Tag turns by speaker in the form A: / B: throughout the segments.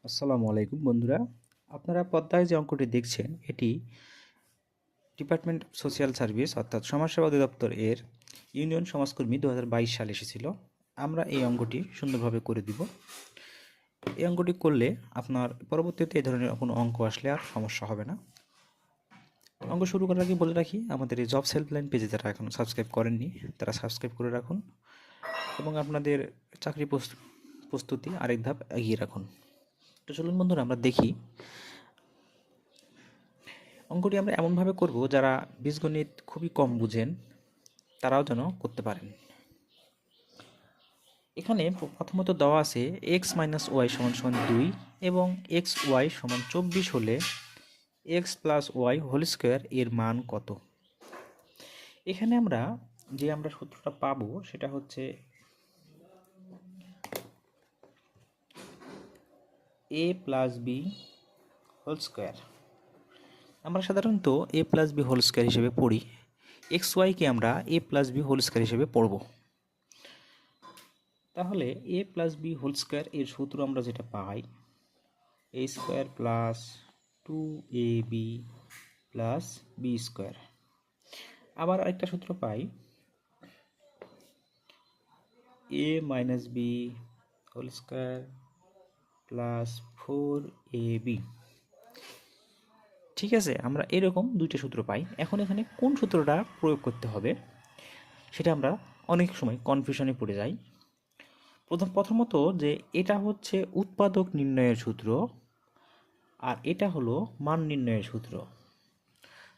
A: আসসালামু আলাইকুম বন্ধুরা। আপনারা পর্দায় যে অঙ্কটি দেখছেন এটি ডিপার্টমেন্ট অফ সোশ্যাল সার্ভিস অর্থাৎ সমাজসেবা অধিদপ্তর এর ইউনিয়ন সমাজকর্মী 2022 সালে এসেছিল। আমরা এই অঙ্কটি সুন্দরভাবে করে দিব। এই অঙ্কটি করলে আপনার পরবর্তীতে এই ধরনের কোনো অঙ্ক আসলে আর সমস্যা হবে না। অঙ্ক শুরু করার আগে বলে রাখি, আমাদের এই জবস হেল্পলাইন পেজে যারা এখন সাবস্ক্রাইব করেননি তারা সাবস্ক্রাইব করে রাখুন এবং আপনাদের চাকরি প্রস্তুতি আরেক ধাপ এগিয়ে রাখুন। তো চলুন বন্ধুরা আমরা দেখি অঙ্কটি আমরা এমনভাবে করব যারা বীজগণিত খুবই কম বুঝেন তারাও যেন করতে পারেন। এখানে প্রথমত দেওয়া আছে এক্স মাইনাস ওয়াই সমান সমান 2 এবং এক্স ওয়াই সমান 24 হলে X plus Y whole square এর মান কত। এখানে আমরা সূত্রটা পাবো সেটা হচ্ছে A plus B whole square. আমরা সাধারণত A plus B whole square হিসেবে পড়ি, এক্স ওয়াইকে আমরা A plus B whole square হিসেবে পড়ব। তাহলে A plus B whole square এর সূত্র আমরা যেটা পাই A square plus 2ab plus B square. আবার আরেকটা সূত্র পাই A minus B whole square plus 4ab। ঠিক আছে, আমরা এরকম দুইটা সূত্র পাই। এখন এখানে কোন সূত্রটা প্রয়োগ করতে হবে সেটা আমরা অনেক সময় কনফিউশনে পড়ে যাই। প্রথমত যে এটা হচ্ছে উৎপাদক নির্ণয়ের সূত্র আর এটা হলো মান নির্ণয়ের সূত্র।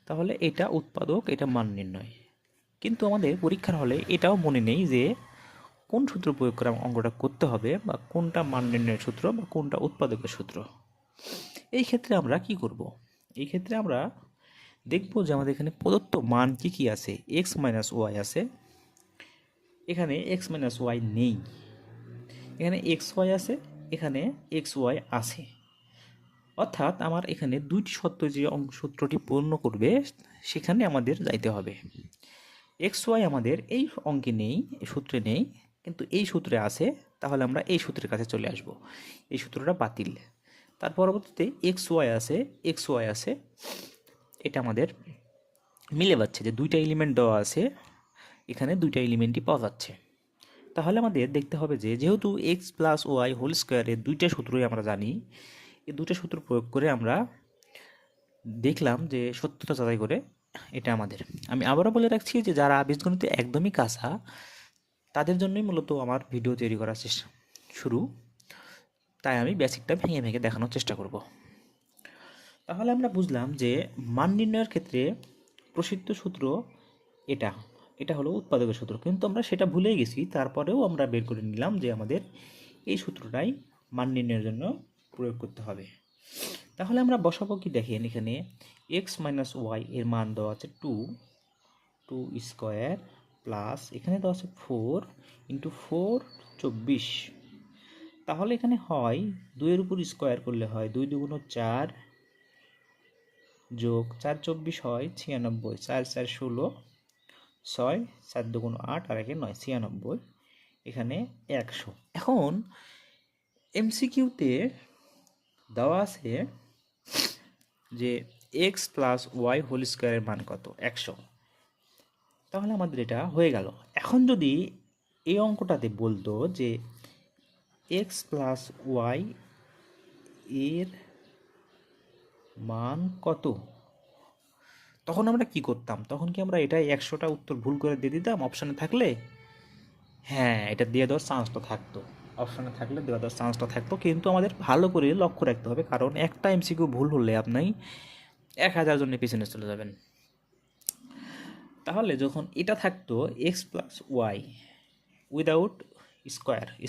A: তাহলে এটা উৎপাদক, এটা মান নির্ণয়। কিন্তু আমাদের পরীক্ষার হলে এটাও মনে নেই যে কোন সূত্র প্রয়োগ করে অঙ্কটা করতে হবে বা কোনটা মান নির্ণয়ের সূত্র বা কোনটা উৎপাদকের সূত্র। এই ক্ষেত্রে আমরা কি করব? এই ক্ষেত্রে আমরা দেখব যে আমাদের এখানে প্রদত্ত মান কি আছে। এক্স মাইনাস ওয়াই আছে, এখানে এক্স মাইনাস ওয়াই নেই। এখানে এক্স ওয়াই আছে, এখানে এক্স ওয়াই আছে। অর্থাৎ আমার এখানে দুইটি শর্ত যে সূত্রটি পূর্ণ করবে সেখানে আমাদের যাইতে হবে। এক্স ওয়াই আমাদের এই অঙ্কে নেই, এই সূত্রে নেই, কিন্তু এই সূত্রে আছে। তাহলে আমরা এই সূত্রের কাছে চলে আসব, এই সূত্রটা বাতিল। তার পরবর্তীতে এক্স ওয়াই আছে, এক্স ওয়াই আছে, এটা আমাদের মিলে যাচ্ছে যে দুইটা এলিমেন্ট দেওয়া আছে, এখানে দুইটা এলিমেন্টই পাওয়া যাচ্ছে। তাহলে আমাদের দেখতে হবে যে যেহেতু এক্স প্লাস ওয়াই হোল স্কোয়ারের দুইটা সূত্রই আমরা জানি, এই দুটো সূত্র প্রয়োগ করে আমরা দেখলাম যে সত্যতা যাচাই করে এটা আমাদের। আমি আবারও বলে রাখছি যে যারা বীজগণিতে একদমই কাঁচা তাদের জন্যই মূলত আমার ভিডিও তৈরি করার চেষ্টা শুরু, তাই আমি বেসিকটা ভেঙে ভেঙে দেখানোর চেষ্টা করব। তাহলে আমরা বুঝলাম যে মান নির্ণয়ের ক্ষেত্রে প্রসিদ্ধ সূত্র এটা এটা হলো উৎপাদকের সূত্র, কিন্তু আমরা সেটা ভুলেই গেছি। তারপরেও আমরা বের করে নিলাম যে আমাদের এই সূত্রটাই মান নির্ণয়ের জন্য প্রয়োগ করতে হবে। তাহলে আমরা বসাবো কি দেখেন, এখানে এক্স মাইনাস ওয়াই এর মান দেওয়া আছে 2 স্কোয়ার প্লাস এখানে দেওয়া আছে 4 ইন্টু 4 24। তাহলে এখানে হয় 2-এর উপর স্কোয়ার করলে হয় 2 2 4 যোগ 4 24 হয় 96, 4 4 16, 6 4 2 8 আর 1 9, 96, এখানে 100। এখন এমসিকিউতে দেওয়া আছে যে এক্স প্লাস ওয়াই হোল স্কোয়ারের মান কত, 100। তাহলে আমাদের এটা হয়ে গেল। এখন যদি এই অঙ্কটাতে বলতো যে এক্স প্লাস ওয়াই এর মান কত, তখন আমরা কি করতাম? তখন কি আমরা এটা 100টা উত্তর ভুল করে দিয়ে দিতাম অপশানে থাকলে? হ্যাঁ, এটা দিয়ে দেওয়ার চান্সটা থাকতো, অপশানে থাকলে দেওয়া দেওয়ার চান্সটা থাকতো। কিন্তু আমাদের ভালো করে লক্ষ্য রাখতে হবে, কারণ একটা এমসিকিউ ভুল হলে আপনি 1000 জনের পিছনে চলে যাবেন। তাহলে যখন এটা থাকতো X plus Y without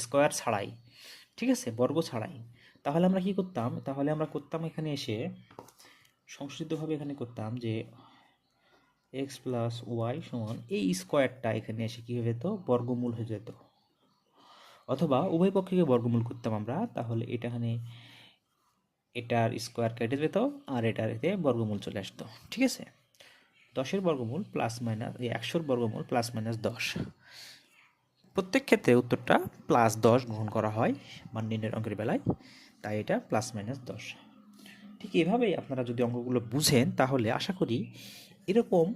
A: square ছাড়াই, ঠিক আছে, বর্গ ছাড়াই, তাহলে আমরা কি করতাম? তাহলে আমরা করতাম এখানে এসে সংশোধিতভাবে এখানে করতাম যে এক্স প্লাস ওয়াই সমান এই স্কোয়ারটা এখানে এসে কী হয়ে যেত, বর্গমূল হয়ে যেত, অথবা উভয় পক্ষকে বর্গমূল করতাম আমরা। তাহলে এটা এখানে এটার স্কোয়ার কেটে যেত আর এটার এতে বর্গমূল চলে আসতো। ঠিক আছে, 10-এর বর্গমূল প্লাস মাইনাস 100-র বর্গমূল প্লাস মাইনাস 10। প্রত্যেক ক্ষেত্রে উত্তরটা +10 গ্রহণ করা হয় মান নির্ণয়ের অঙ্কের বেলায়। তাই এটা +-10। ঠিক এভাবেই আপনারা যদি অঙ্কগুলো বুঝেন তাহলে আশা করি এরকম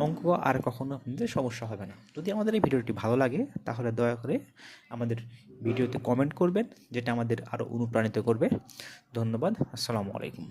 A: অঙ্ক আর কখনো আপনাদের সমস্যা হবে না। যদি আমাদের এই ভিডিওটি ভালো লাগে তাহলে দয়া করে আমাদের ভিডিওতে কমেন্ট করবেন, যেটা আমাদের আরও অনুপ্রাণিত করবে। ধন্যবাদ। আসসালামু আলাইকুম।